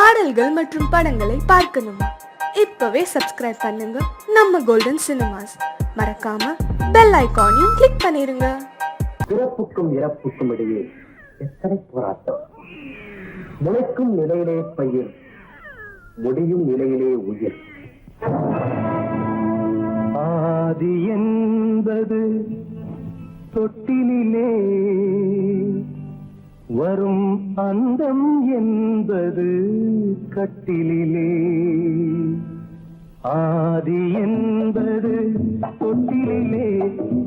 பாடல்கள் மற்றும் படங்களை பார்க்கணுமா? இப்பவே சப்ஸ்கிரைப் பண்ணுங்க நம்ம கோல்டன் சினிமாஸ். மறக்காம பெல் ஐகானையும் கிளிக் பண்ணிருங்க. பிறப்புக்கும் இறப்புக்கும் இடையே எத்தனை போராட்டம்! முளைக்கும் நிலையிலே பயிர், முடியும் நிலையிலே உயிர். ஆதி என்பது தொட்டிலே, வரும் அந்தம் என்பது கட்டிலே. ஆதி என்பது தொட்டிலே,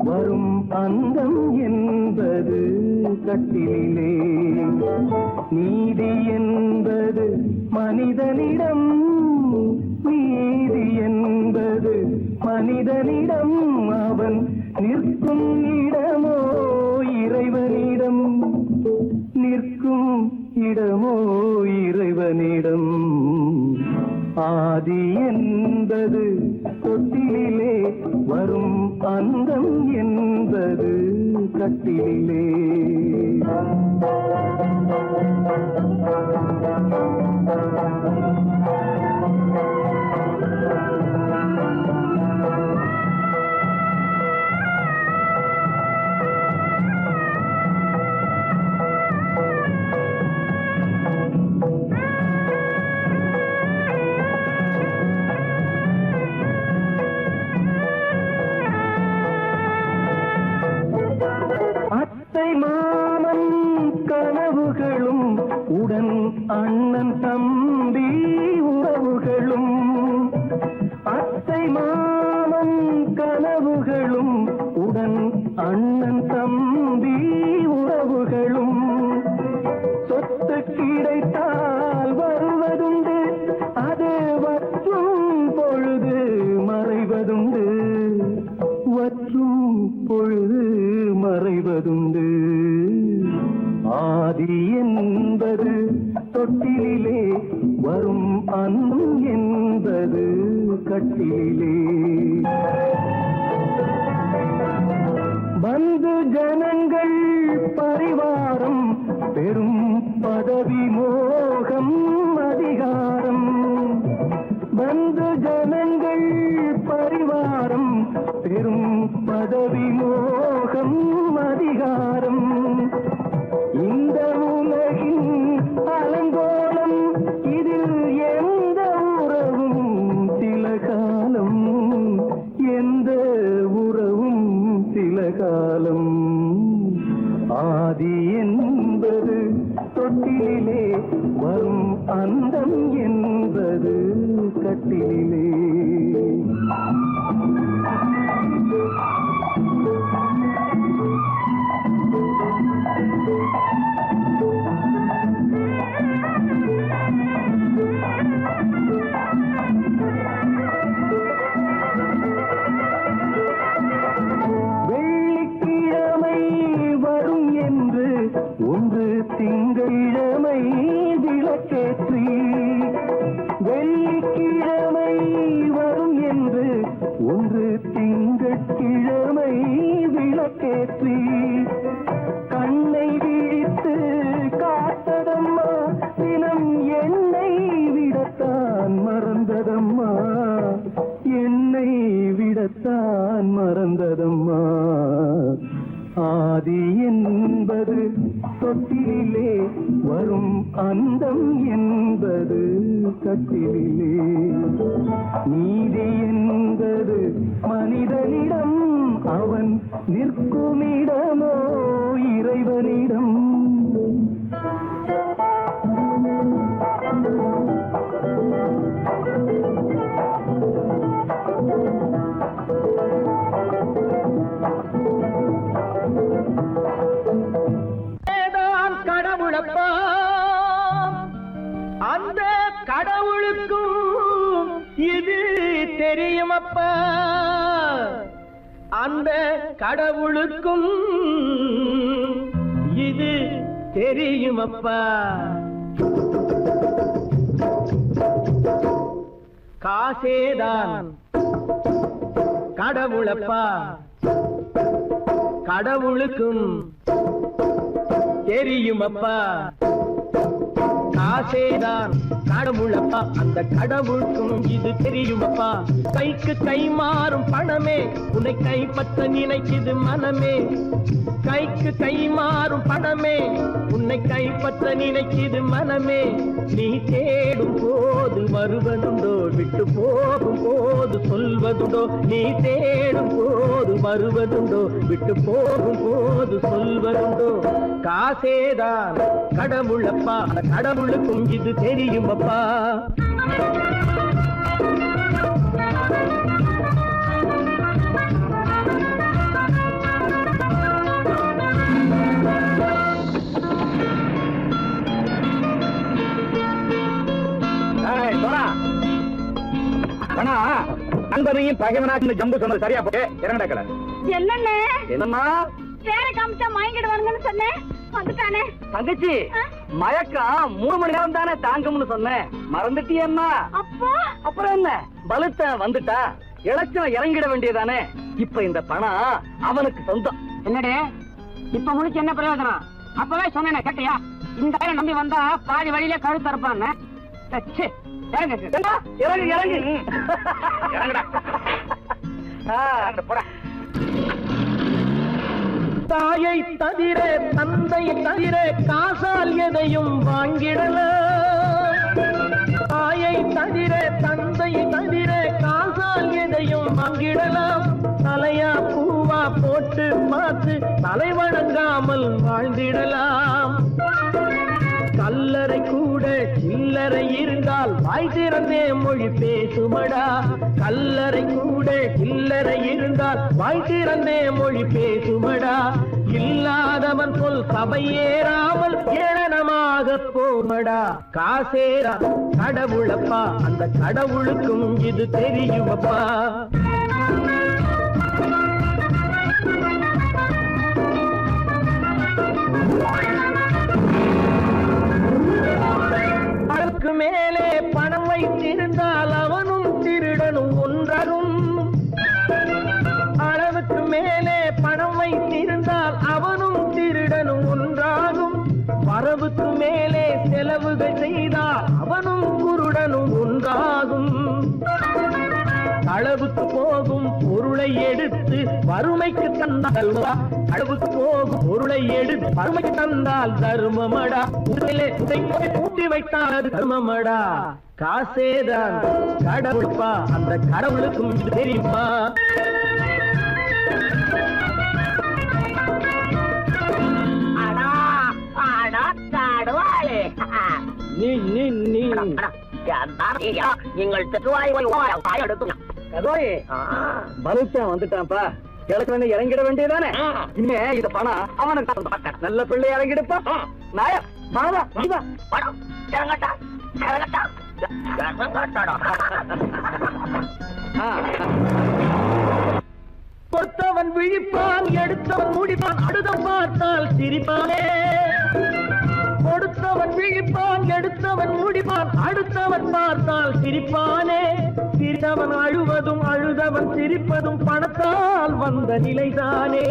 வரும் அந்தம் என்பது கட்டிலே. நீதி என்பது மனிதனிடம், நீதி என்பது மனிதனிடம். அவன் நிற்கும் இடமோ இறைவனிடம், நிற்கும் இடமோ இறைவனிடம். ஆதி என்பது தொட்டிலே, வரும் அந்தம் என்பது கட்டிலே. மாமன் கனவுகளும் உடன் அண்ணன் தம்பி உறவுகளும். அத்தை மாமன் கனவுகளும் உடன் அண்ணன் தம்பி உறவுகளும். சொத்து கிடைத்தால் வருவதுண்டு, அது வற்றும் பொழுது மறைவதுண்டு, வற்றும் பொழுது மறைவதுண்டு. ஆதி என்பது தொட்டிலே, வரும் அந்தம் என்பது கட்டிலே. பந்து ஜனங்கள் பரிவாரம், பெரும் பதவி மோகம் அதிகாரம். பந்து ஜனங்கள் பரிவாரம், பெரும் பதவி மோகம் அதிகாரம். இந்த உலகின் அலங்கோலம், இதில் எந்த உறவும் சில காலம், எந்த உறவும் சில காலம். ஆதி என்பது தொட்டிலே, வரும் அந்தம் என்பது கட்டிலே. வெள்ளிக்கிழமை வரும் என்று ஒன்று திங்களிழமை விளக்கேற்றி, வெள்ளிக்கிழமை வரும் என்று ஒன்று திங்கட்கிழமை விளக்கேற்றி. கண்ணை விழித்து காத்ததம்மா, தினம் என்னை விடத்தான் மறந்ததம்மா, என்னை விடத்தான் மறந்ததம்மா. ஆதி என்பது தொட்டிலே, வரும் அந்தம் என்பது கட்டிலே. நீதி என்பது மனிதனிடம், அவன் நிற்கும் இடமோ இறைவனிடம். கடவுளப்பா, அந்த கடவுளுக்கும் இது தெரியுமப்பா, அந்த கடவுளுக்கும் இது தெரியுமப்பா. காசேதான் கடவுளப்பா, கடவுளுக்கும் தெரியுமப்பா. காசேதான் கடவுளப்பா அந்த கடவுளுக்கும் இது தெரியுமப்பா கைக்கு கை மாறும் பணமே உன்னை கைப்பற்ற நினைக்குது மனமே கைக்கு கை மாறும் பணமே உன்னை கைப்பற்ற நினைக்குது மனமே நீ தேடும் போது வருவதுண்டோ விட்டு போகும் போது சொல்வதுண்டோ நீ தேடும் போது வருவதுண்டோ விட்டு போகும் போது சொல்வதுண்டோ காசேதான் கடவுளப்பா அந்த கடவுளுக்கும் இது தெரியுமப்பா நண்பனையும் பகைவனாக்கு ஜம்பு சொன்னது சரியா போட்டு இறங்கடக்கல என்னண்ணே என்னம்மா பேரை காமிச்சா மயங்கிடுவானுங்கன்னு சொன்னேன் வந்துட்டானே தங்கச்சி மயக்கம் 3 மணி நேரம் தானே தாங்கும்னு சொன்னேன் மறந்துட்டியம்மா அப்போ அப்புறம் என்ன பலுத்த வந்துட்டா இலட்சம் இறங்கிட வேண்டியதானே இப்ப இந்த பணம் அவனுக்கு சொந்தம் என்னடே இப்ப முடிச்சு என்ன பிரயோஜனம் அப்பவே சொன்னேன் கேட்டியா இந்த வேலை நம்பி வந்தா பாதி வழியிலே கழுத்து இருப்பான்னு இறங்கு இறங்கு தாயை தவிர தந்தை தவிர காசால் எதையும் வாங்கிடலாம் தாயை தவிர தந்தை தவிர காசால் எதையும் வாங்கிடலாம் தலையா பூவா போட்டு பார்த்து தலை வணங்காமல் வாழ்ந்திடலாம் கல்லறை கூட சில்லறை இருந்தால் வாய் திறந்தே மொழி பேசுமடா கல்லறை கூட சில்லறை இருந்தால் வாய் திறந்தே மொழி பேசுமடா இல்லாதவன் சொல் சபையேறாமல் ஏளனமாக போமடா காசேரா கடவுளப்பா அந்த கடவுளுக்கும் இது தெரியுமப்பா அளவுக்கு மேலே பணம் வைத்திருந்தால் அவனும் திருடனும் ஒன்றரும் அளவுக்கு மேலே பணம் வைத்திருந்தால் அவனும் திருடனும் ஒன்றாகும் வரவுக்கு மேலே செலவுகள் செய்தால் அவனும் குருடனும் ஒன்றாகும் அளவுக்கு போகும் பொருளை எடுத்து வறுமைக்கு தந்தால் அளவுக்கு போகும் பொருளை எடுத்து வறுமைக்கு தந்தால் தர்மமடா பூட்டி வைத்தால் அது தர்மமடா காசேதான் கடவுள்பா அந்த கடவுளுக்கும் இது தெரியுமா நீங்கள் பலுத்தன் வந்துட்டான்ப்பா கிழக்கு இறங்கிட வேண்டியதானே இனிமே இந்த பணம் அவனுக்கு நல்ல பிள்ளை இறங்கிடுப்பா நாயா மாதா படம் இறங்கட்டா இறங்கட்டா பொறுத்தவன் விழிப்பான் எடுத்தவன் முடிப்பான் அடுத்தவன் பார்த்தால் சிரிப்பானே கொடுத்தவன் விழிப்பான் எடுத்தவன் முடிப்பான் அடுத்தவன் பார்த்தால் சிரிப்பானே சிரித்தவன் அழுவதும் அழுதவன் சிரிப்பதும் பணத்தால் வந்த நிலைதானே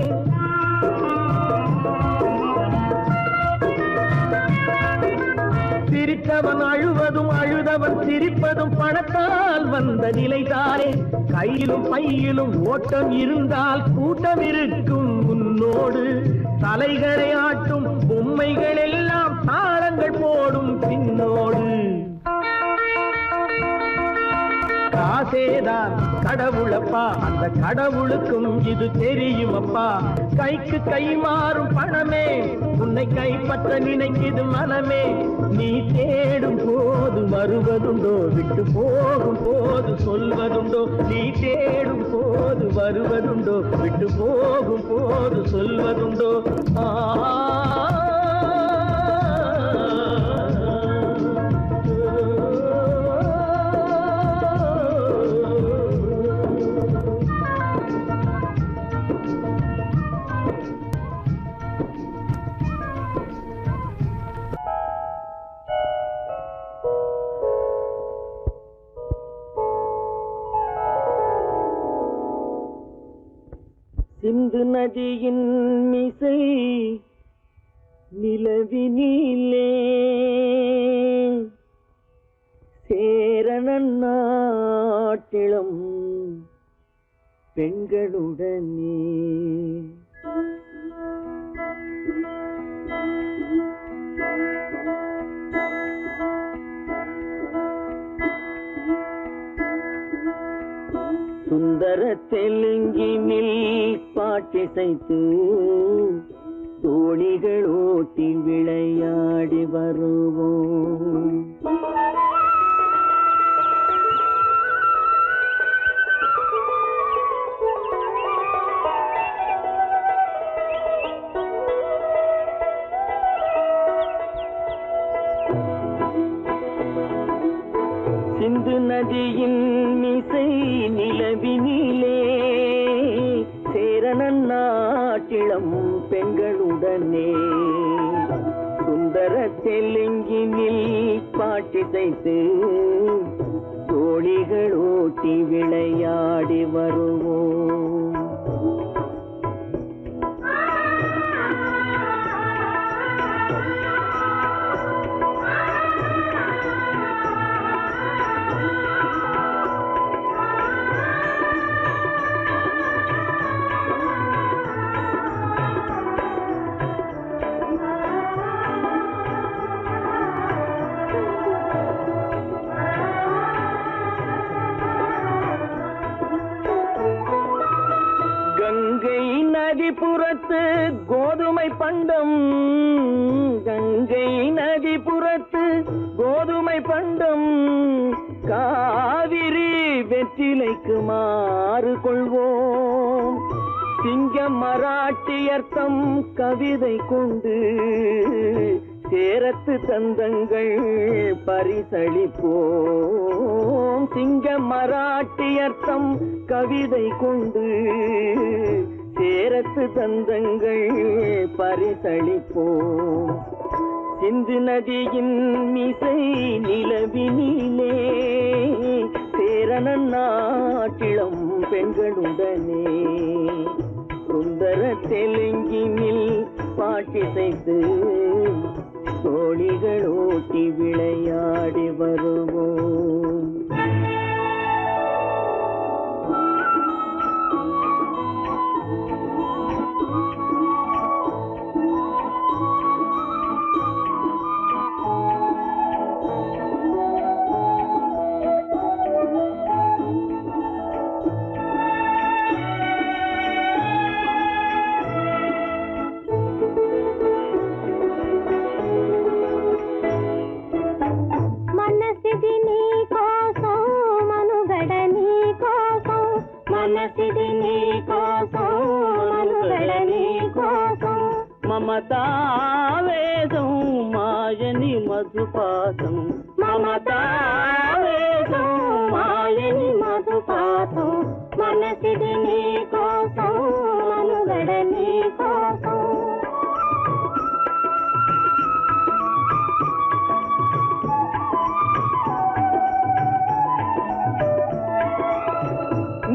சிரித்தவன் அழுவதும் அழுதவன் சிரிப்பதும் பணத்தால் வந்த நிலைதானே கையிலும் பையிலும் ஓட்டம் இருந்தால் கூட்டம் இருக்கும் உன்னோடு தலைகளை ஆட்டும் பொம்மைகள் எல்லாம் தாளங்கள் போடும் பின்னோடு காசேதான் கடவுளப்பா அந்த கடவுளுக்கும் இது தெரியுமப்பா கைக்கு கை மாறும் பணமே உன்னை கைப்பற்ற நினைக்குது மனமே நீ தேடும் போது வருவதுண்டோ விட்டு போகும் போது சொல்வதுண்டோ நீ தேடும் போது வருவதுண்டோ விட்டு போகும் போது சொல்வதுண்டோ சிந்து நதியின் மிசை நிலவினிலே சேரணன் நாட்டிளம் பெண்களுடனே சுந்தர தெலுங்கினில் பாட்டிசைத்து தோணிகள் ஓட்டி விளையாடி வருவோம். சிந்து நதியின் மிசை நிலவினிலே சேரணன் நாட்டிளம் பெண்களுடனே சுந்தர தெலுங்கினில் பாட்டிசைத்து தோணிகள் ஓட்டி விளையாடி வருவோம். கங்கை நதிபுறத்து கோதுமை பண்டம் கங்கை நதிபுறத்து கோதுமை பண்டம் காவிரி வெற்றிலைக்கு மாறு கொள்வோம். சிங்க மராட்டியர்த்தம் கவிதை கொண்டு சேரத்து தந்தங்கள் பரிசளிப்போம். சிங்க மராட்டியர்த்தம் கவிதை கொண்டு சேரத்து தந்தங்கள் பரிசளிப்போம். சிந்து நதியின் மிசை நிலவினிலே சேரணன் நாட்டிளம் பெண்களுடனே சுந்தர தெலுங்கினில் பாட்டிசைத்து தோணிகள் ஓட்டி விளையாடி வருவோம். మమతావేదం మాయని మధుపాతం మమతావేదం మాయని మధుపాతం మనసిది నీ కోసం మనుగడ నీ కోసం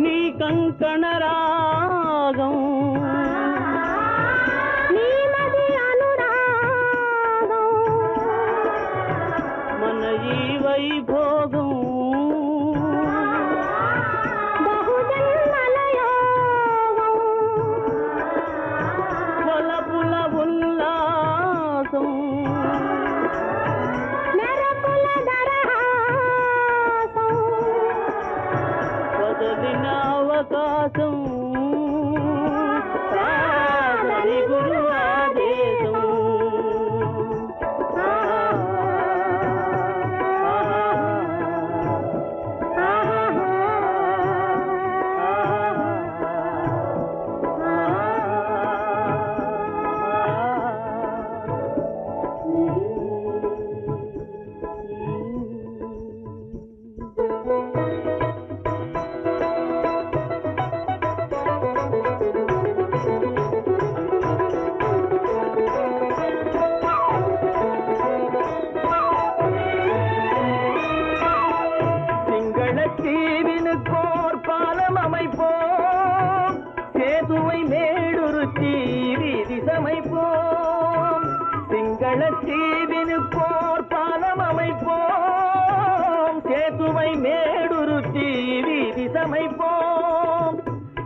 నీ కంకణ రాగం వైభోగం బహుజన్మలయోగం కొలపుల ఉల్లాసం మెరపుల దరహాసం పదవిన అవకాశం సాధని గురు ఆదేశం உன்னை மேடுருத்தி வீதி சமைப்போம்.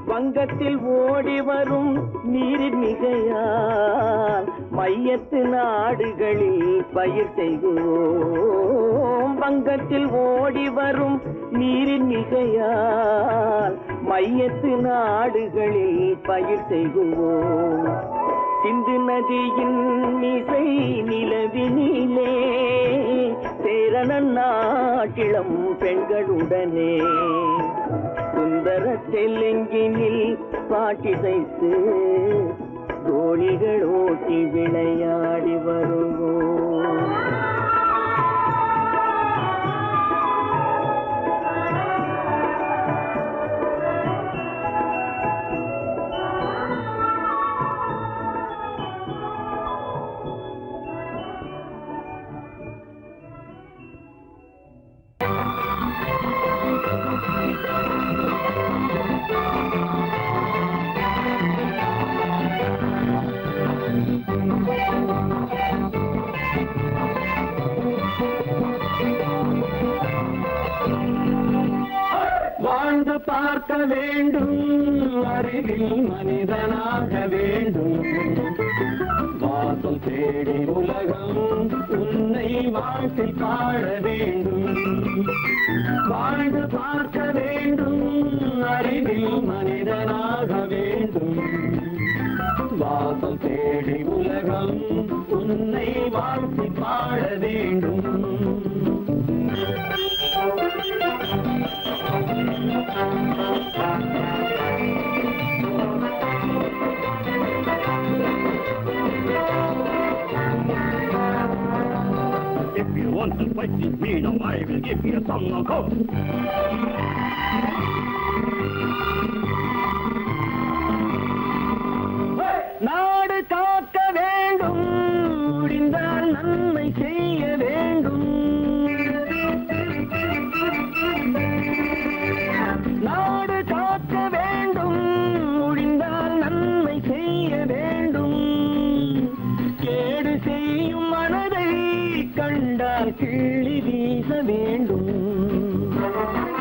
வங்கத்தில் ஓடி வரும் நீரின் மிகையால் மையத்து நாடுகளில் பயிர் செய்வோம். வங்கத்தில் ஓடி வரும் நீரின் மிகையால் மையத்து நாடுகளில் பயிர் செய்வோம். சிந்து நதியின் மிசை நிலவினிலே சேரணன் நாட்டிளம் பெண்களுடனே சுந்தர தெலுங்கினில் பாட்டிசைத்து தோழிகள் ஓட்டி விளையாடி வருவோம். வாழ்ந்து பார்க்க வேண்டும், அறிவில் மனிதனாக வேண்டும். வாசம் தேடி உலகம் உன்னை வாழ்த்தி பாட வேண்டும். வாழ்ந்து பார்க்க வேண்டும், அறிவில் மனிதனாக வேண்டும். வாசம் தேடி உலகம் உன்னை வாழ்த்தி பாட வேண்டும். If you want to fight with me, now I will give you a song of hope. நாடு காக்க வேண்டும், முடிந்தால் நன்மை செய்ய வேண்டும். நாடு காக்க வேண்டும், முடிந்தால் நன்மை செய்ய வேண்டும். கேடு செய்யும் மனதை கண்டால் கிள்ளி வீச வேண்டும்.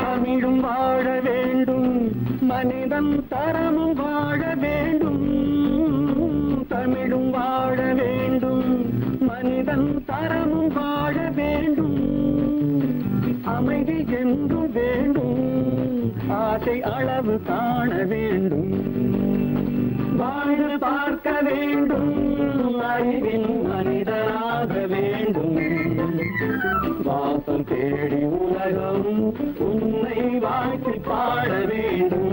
தமிழும் வாழ வேண்டும், மனிதம் தரமும் வாழ வேண்டும். தமிழும் வாழ வேண்டும், மனிதன் தரமும் வாழ வேண்டும். அமைதி என்றும் வேண்டும், ஆசை அளவு காண வேண்டும். வாழ்ந்து பார்க்க வேண்டும், அறிவின் மனிதனாக வேண்டும். வாசம் தேடி உலகம் உன்னை வாழ்த்தி பாட வேண்டும்.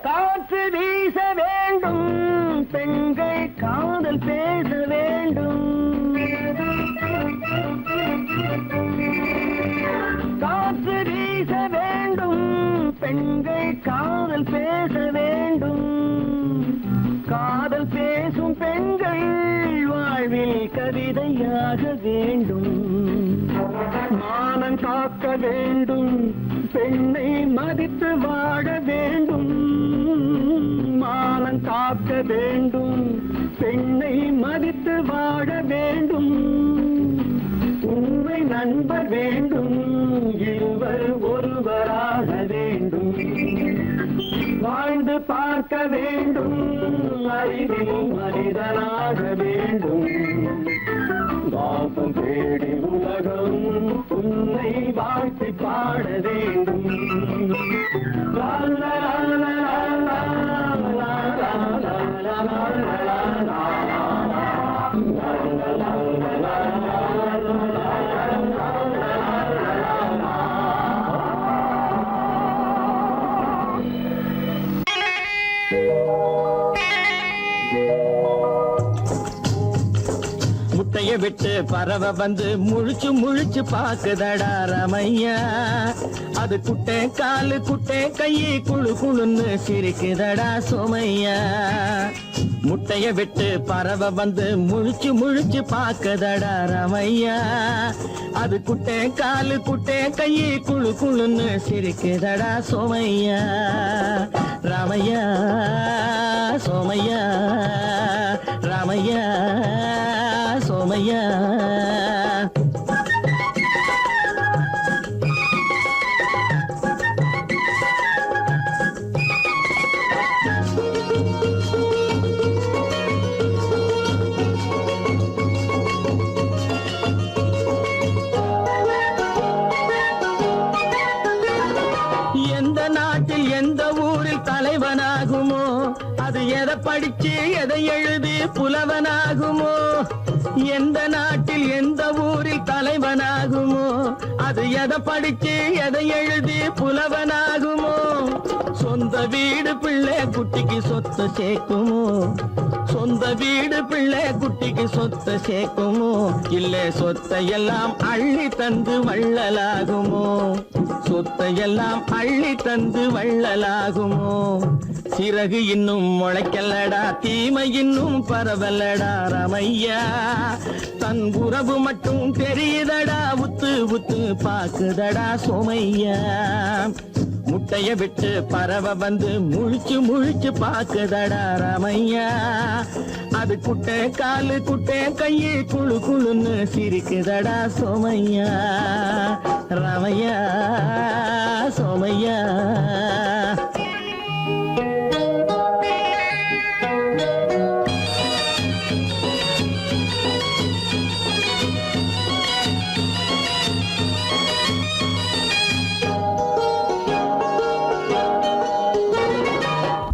காற்று வீச வேண்டும், பெண்கள் காதல் பேச வேண்டும். காற்று வீச வேண்டும், பெண்கள் காதல் பேச வேண்டும். காதல் பேசும் பெண்கள் வாழ்வில் கவிதையாக வேண்டும். மானம் காக்க வேண்டும், பெண்ணை மதித்து வாழ வேண்டும். மானம் காக்க வேண்டும், பெண்ணை மதித்து வாழ வேண்டும். உண்மை நண்பர் வேண்டும், இருவர் ஒருவராக வேண்டும். வாழ்ந்து பார்க்க வேண்டும், அறிவில் மனிதனாக வேண்டும். வாசம் தேடி உலகம் உன்னை வாழ்த்தி பாட வேண்டும். லா லா லா லா லா லா லா லா லா. முட்டைய விட்டு பறவை வந்து முழிச்சு முழிச்சு பாக்குதடா ரமையா. அது குட்டை காலு குட்டை கையை குழு குழுன்னு சிரிக்குதடா சோமையா முட்டைய விட்டு பறவை வந்து முழிச்சு முழிச்சு பாக்குதடா ரமையா அது குட்டை காலு குட்டை கையை குழு குழுன்னு சிரிக்குதடா சோமையா ராமையா சோமையா ராமையா சோமையா எந்த நாட்டில் எந்த ஊரில் தலைவனாகுமோ அது எதை படிச்சு எதை எழுதி புலவனாகுமோ எந்த நாட்டில் எந்த ஊரில் தலைவனாகுமோ அது எதை படிச்சு எதை எழுதி புலவனாகுமோ சொந்த வீடு பிள்ளை குட்டிக்கு சொத்து சேர்க்குமோ சொந்த வீடு பிள்ளை குட்டிக்கு சொத்து சேர்க்குமோ இல்ல சொத்தை எல்லாம் அள்ளி தந்து வள்ளலாகுமோ சொத்தை எல்லாம் அள்ளி தந்து வள்ளலாகுமோ சிறகு இன்னும் முளைக்கல்லடா தீமை இன்னும் பரவலடா ரமையா தன் உறவு மட்டும் தெரியுதடா உத்து உத்து பாக்குதடா சோமையா முட்டைய விட்டு பறவை வந்து முழிச்சு முழிச்சு பாக்குதடா ரமையா அது குட்டை காலு குட்டை கையை குழு குழுன்னு சிரிக்குதடா சோமையா ரமையா சோமையா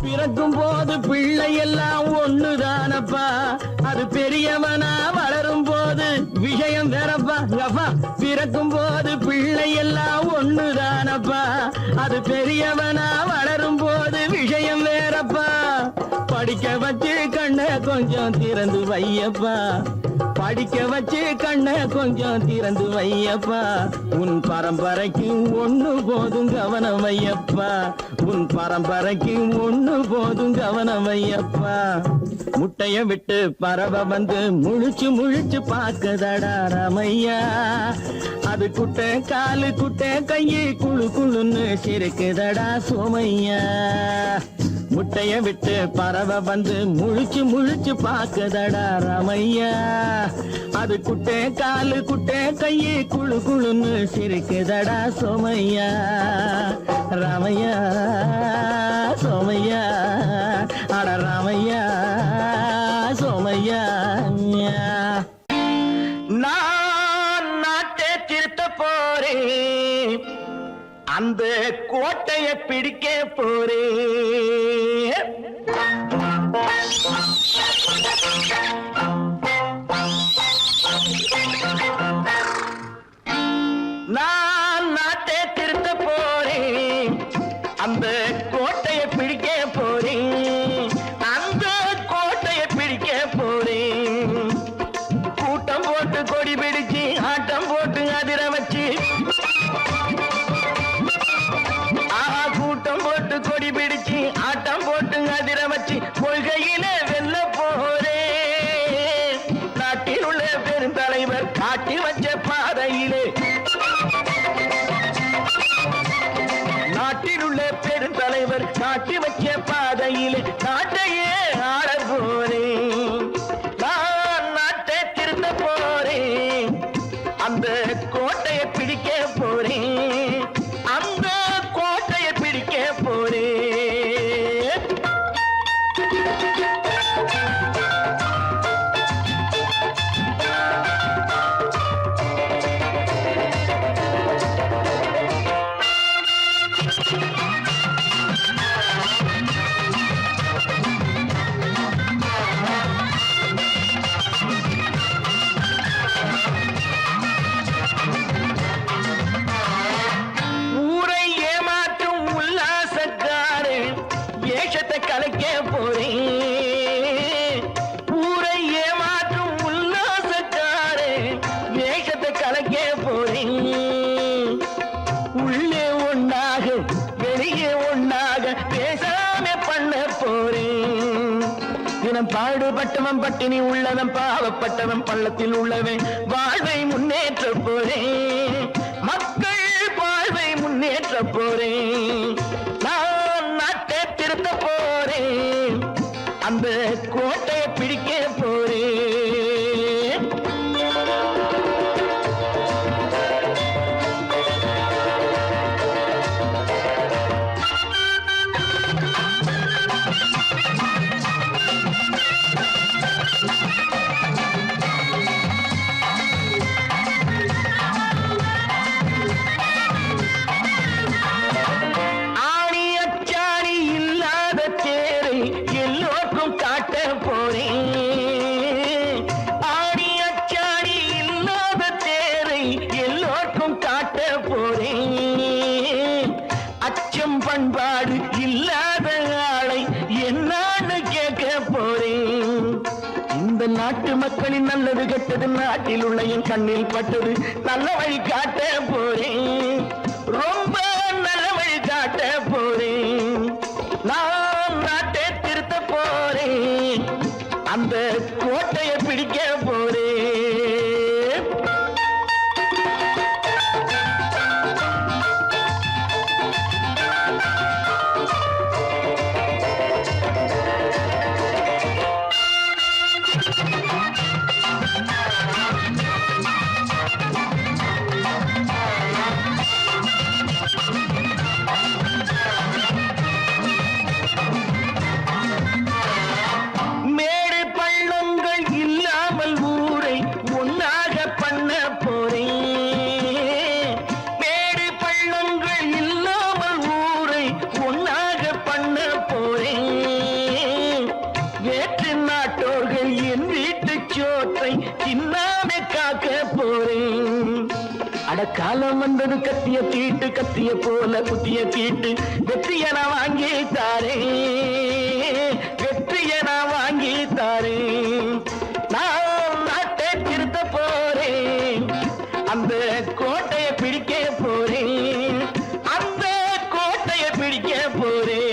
பிறக்கும் போது பிள்ளை எல்லாம் ஒண்ணுதானப்பா அது பெரியவனா வளரும் போது விஷயம் வேறப்பா அப்பா பிறக்கும் போது பிள்ளை எல்லாம் ஒண்ணுதானப்பா அது பெரியவனா வளரும் போது விஷயம் வேறப்பா படிக்க வச்சு கண்ணை கொஞ்சம் திறந்து வையப்பா படிக்க வச்சு கண்ணை கொஞ்சம் திறந்து வையப்பா உன் பரம்பரைக்கு ஒண்ணு போதும் கவனம் வையப்பா உன் பரம்பரைக்கு ஒண்ணு போதும் கவனம் வையப்பா முட்டைய விட்டு பறவை வந்து முழிச்சு முழிச்சு பாக்குதடா ரமையா அது குட்டை காலு குட்டை கையை குழு குழுன்னு சிரிக்குதடா சோமையா முட்டைய விட்டு பறவை வந்து முழிச்சு முழிச்சு பாக்குதடா ரமையா அது குட்டை காலு குட்டை கையை குழு குழுன்னு சிரிக்குதடா சோமையா ராமையா சோமையா அட ராமையா சோமையா நான் நாட்டை திருத்த போறேன் அந்த கோட்டையை பிடிக்க போறேன் நான் நாட்டை திருத்த போறேன் அந்த கோட்டையை பிடிக்க போறேன் அந்த கோட்டையை பிடிக்க போறேன் கூட்டம் போட்டு கொடி பிடிச்சு ஆட்டம் போட்டு அதிர வச்சு கூட்டம் போட்டு கொடி பிடிச்சு ஆட்டம் போட்டு அதிர வச்சு கொள்கையில வெல்ல போறே நாட்டில் உள்ள பெருந்தலைவர் காட்டி வச்ச பாதையிலே நாட்டில் உள்ள பெருந்தலைவர் காட்டி வச்ச பாதையிலே நாட்டையே ஆள போறேன் நான் நாட்டை திருத்த போறேன் அந்த கோட்டையை பிடிக்க போறேன் அந்த கோட்டையை பிடிக்க போறேன் ஊரை ஏமாற்றும் உல்லாசக்காரு ஏஷத்தை கலைக்க போறேன் ஊரை ஏமாற்றும் உல்லாசக்காரு ஏஷத்தை கலைக்க போறேன் உள்ளே ஒண்ணு பாடுபட்டவன் பட்டினி உள்ளவன் பாவப்பட்டவன் பள்ளத்தில் உள்ளவன் வாழ்வை முன்னேற்ற போறேன் மக்கள் வாழ்வை முன்னேற்ற போறேன் நான் நாட்டை திருத்த போறேன் அந்த கோட்டையை பிடிக்க போறேன் பண்பாடு இல்லாத ஆளை என்னான்னு கேட்க போறேன் இந்த நாட்டு மக்களின் நல்லது கெட்டது நாட்டில் உள்ள என் கண்ணில் பட்டது நல்ல வழி காட்ட போறேன் ரொம்ப நல்ல வழி காட்ட போறேன் நான் நாட்டை திருத்த போறேன் அந்த கோட்டையை பிடிக்க போறேன் காலம் வந்தது கத்திய தீட்டு கத்திய போல குத்திய தீட்டு வெற்றிய நான் வாங்கி தாரே வெற்றிய நான் வாங்கி தாரே நான் நாட்டை திருத்த போறேன் அந்த கோட்டையை பிடிக்க போறேன் அந்த கோட்டையை பிடிக்க போறேன்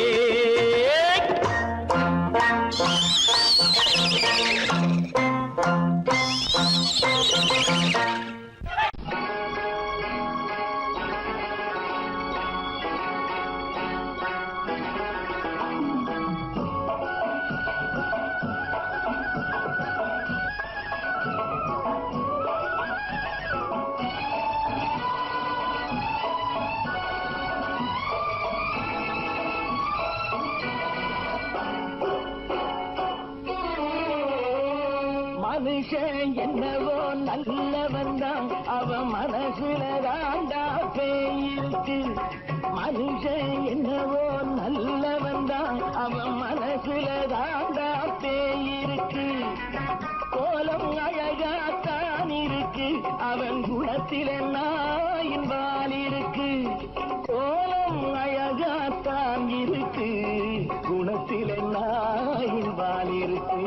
மனுஷன் என்னவோ நல்லவன் தான் அவன் மனசுல தாண்டா பேயிருக்கு மனுஷன் என்னவோ நல்லவன் தான் அவன் மனசுல தாண்டா பேயிருக்கு கோலம் அழகாத்தான் இருக்கு அவன் குணத்தில நாயின் வால் இருக்கு கோலம் அழகாத்தான் இருக்கு குணத்தில நாயின் வால் இருக்கு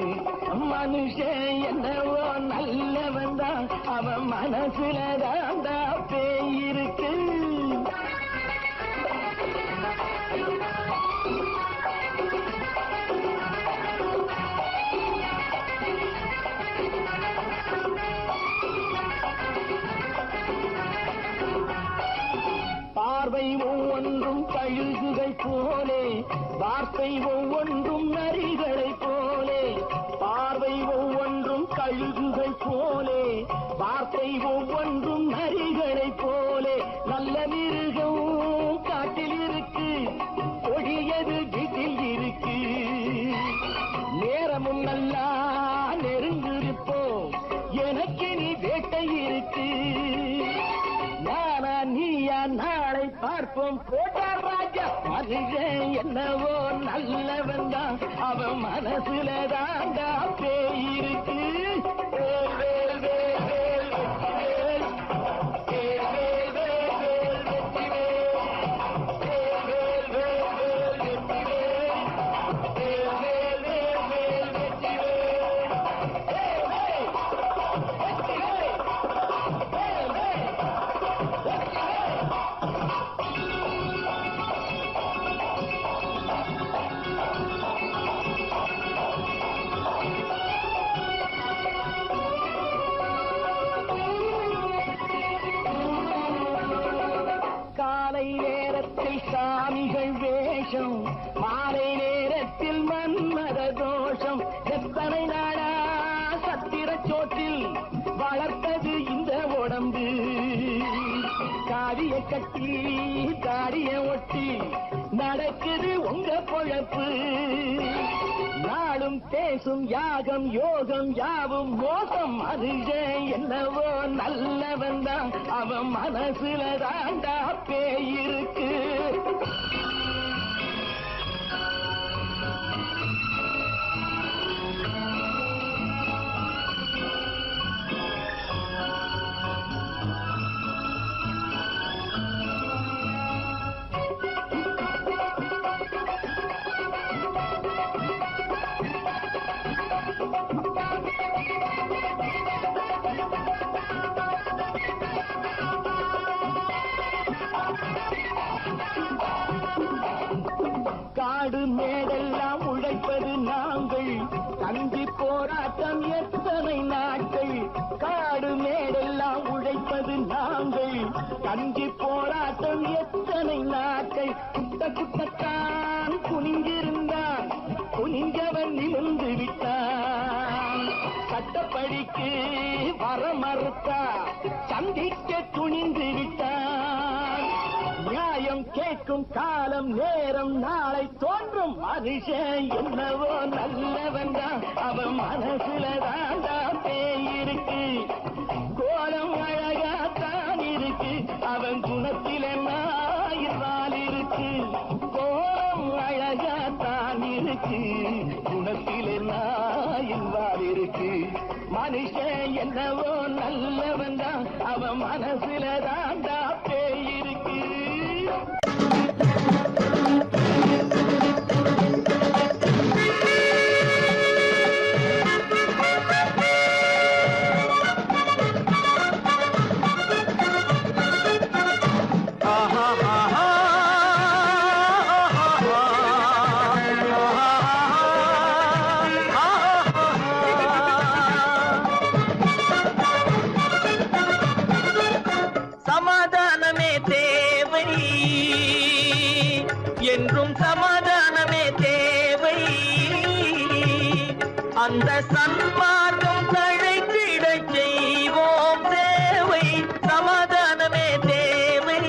மனுஷன் என்னவோ நல்லவன் தான் அவன் மனசுல தாண்டா பேயிருக்கு பார்வை ஒவ்வொன்றும் கழுகுகள் போலே வார்த்தை ஒவ்வொன்றும் நரிகளை போலே பார்வை ஒவ்வொன்றும் கழுகுகள் போலே வார்த்தை ஒவ்வொன்றும் நரிகளை போலே நல்ல மிருகம் காட்டில் இருக்கு கொடியது வீட்டில் இருக்கு நேரமும் நல்லா நெருங்கிருப்போம் எனக்கு நீ வேட்டை இருக்கு நானா நீயா நாளை பார்ப்போம் போட்டார் ராஜா மனுஷன் என்னவோ நல்லவன் தான் அவன் மனசுல தாண்டா பேயிருக்கு வேல் வேல் வேல் வேல் வெற்றி வேல் வேல் வேல் வேல் வெற்றி வேல் வேல் வேல் வேல் வெற்றி வேல் வேல் வேல் வேல் வெற்றி வேல் வேஷம் மாலை நேரத்தில் மன்மத தோஷம் எத்தனை நாடா சத்திர சோற்றில் வளர்த்தது இந்த உடம்பு காரிய கட்டி தாரிய ஒட்டி நடக்குது உங்க பொழப்பு நாளும் பேசும் யாகம் யோகம் யாவும் மோசம் மனுஷன் என்னவோ நல்லவன் தான் அவன் மனசுல தாண்டா பேயிருக்கு காடு மேடெல்லாம் உழைப்பது நாங்கள் கஞ்சி போராட்டம் எத்தனை நாட்கள் காடு மேடெல்லாம் உழைப்பது நாங்கள் கஞ்சி போராட்டம் எத்தனை நாட்கள் குட்ட குட்டத்தான் குனிஞ்சிருந்தான் குனிஞ்சவன் நிமிர்ந்து விட்டான் சட்டப்படிக்கு வர மறுத்தா சந்திக்க துணிந்து விட்டான் நியாயம் கேட்கும் காலம் நேரம் நாளை தோன்றும் மனுஷன் என்னவோ நல்லவன் தான் அவன் மனசுல தாண்டா பேயிருக்கு கோலம் அழகாத்தான் இருக்கு அவன் குணத்தில நாயிரால் இருக்கு கோலம் அழகாத்தான் இருக்கு குணத்தில நாயிரால் இருக்கு மனுஷன் என்னவோ நல்லவன் தான் அவன் மனசுல தாண்டா பேயிருக்கு சமாதானமே தேவை என்றும் சமாதானமே தேவை அந்த சன்மார்க்கம் தழைத்திட செய்வோம் தேவை சமாதானமே தேவை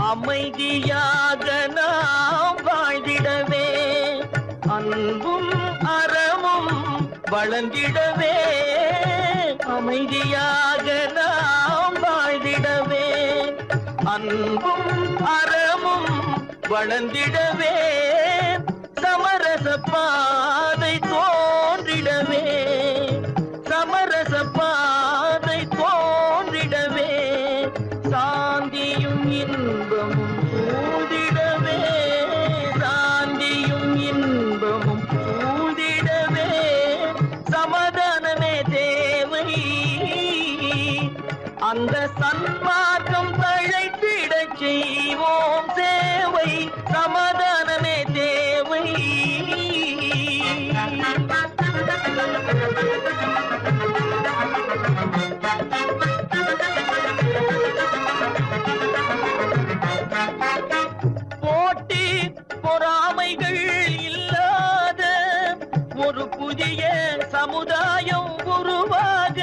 அமைதியாக நாம் வாழ்ந்திடவே அன்பும் அறமும் வளர்ந்திடவே அமைதியாக நாம் வாழ்ந்திடவே அன்பும் அறமும் வளர்ந்திடவே சமரச பாதை தோன்றிடவே சமரச பாதை தோன்றிடவே சாந்தியும் இன்பமும் சூழ்ந்திடவே சாந்தியும் இன்பமும் சூழ்ந்திடவே சமாதானமே தேவை அந்த சன்மார்க்கம் தழைத்திட செய்வோம் சேவை சமாதானமே தேவை போட்டி பொறாமைகள் இல்லாத ஒரு புதிய சமுதாயம் உருவாக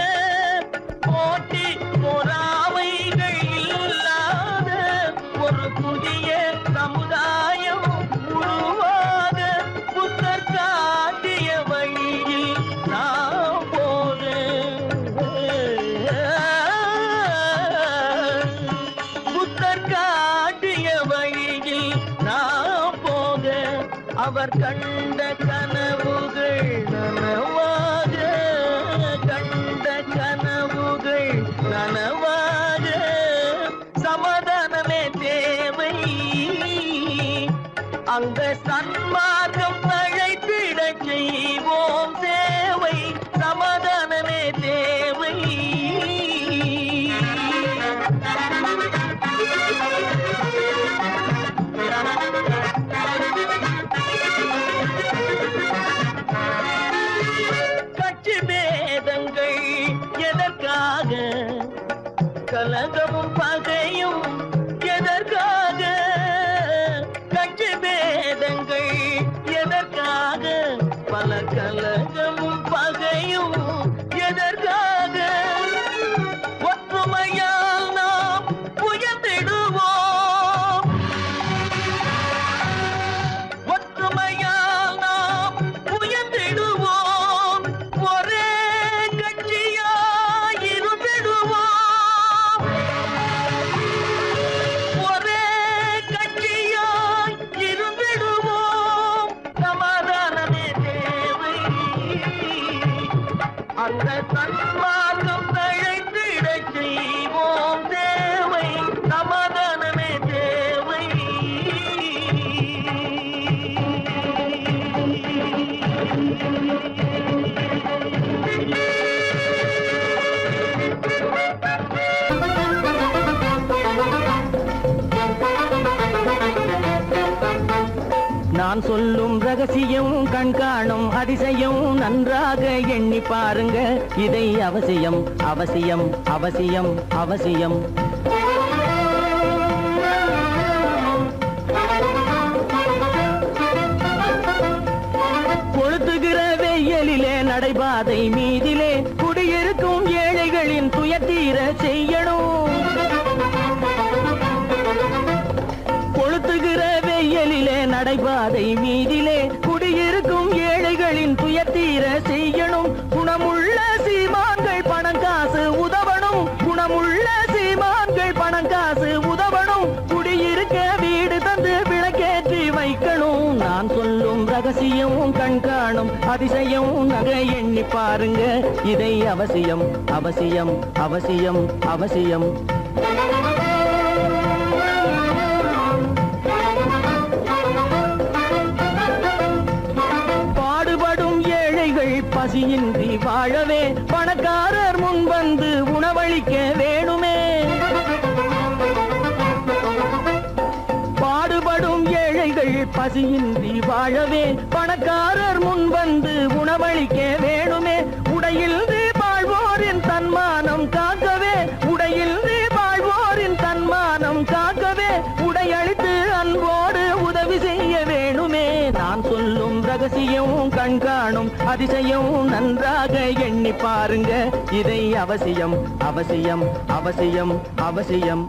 போட்டி பொறாமைகள் இல்லாத ஒரு புதிய சமுதாயம் உருவாக புத்தர் காட்டிய வழியில் நாம் போக புத்தர் காட்டிய வழியில் நாம் போக அவர் கண்ட கனவுகள் நனவாக கண்ட கனவுகள் நனவாக சமாதானமே தேவை அந்த சன்மார்க்கம் தழைத்திட செய்வோம் சேவை சமாதானமே தேவை பல கலகமும் பகையும் எதற்காக ஒற்றுமையால் நாம் உயர்ந்திடுவோம் ஒற்றுமையால் நாம் உயர்ந்திடுவோம் ஒரே கட்சியாய் இருந்திடுவோம் ஒரே கட்சியாய் இருந்திடுவோம் சமாதானமே தேவை அந்த தன்மார்க்கம் தழைத்திடச் செய்வோம் தேவை சமாதானமே தேவை நான் சொல்லும் ரகசியம் கண்காணும் அதிசயம் நன்றாக எண்ணி பாருங்க இதை அவசியம் அவசியம் அவசியம் அவசியம் கொளுத்துகிற வெயிலிலே நடைபாதை மீதிலே குடியிருக்கும் ஏழைகளின் துயத்தீர செய்யணும் கொளுத்துகிற வெயிலிலே நடைபாதை மீதிலே குடியிருக்கும் ஏழைகளின் துயத்தீர செய்யணும் குணமுள்ள சீமான்கள் பணம் காசு உதவணும் குணமுள்ள சீமான்கள் பணம் காசு உதவணும் குடியிருக்க வீடு தந்து விளக்கேற்றி வைக்கணும் நான் சொல்லும் ரகசியம் கண்காணும் அதிசயம் நகை எண்ணி பாருங்க இதை அவசியம் அவசியம் அவசியம் அவசியம் பசியின்றி வாழவே பணக்காரர் முன் வந்து உணவளிக்க வேணுமே பாடுபடும் ஏழைகள் பசியின்றி வாழவே பணக்காரர் முன் வந்து உணவளிக்க வேணுமே உடையில் வாழ்வோரின் தன்மானம் காக்கவே உடையில் வாழ்வோரின் தன்மானம் காக்கவே உடையளித்து அன்போடு உதவி செய்ய வேணுமே நான் சொல்லும் ரகசியம் கண்காணும் அதிசயம் நன்றாக எண்ணி பாருங்க இதை அவசியம் அவசியம் அவசியம் அவசியம்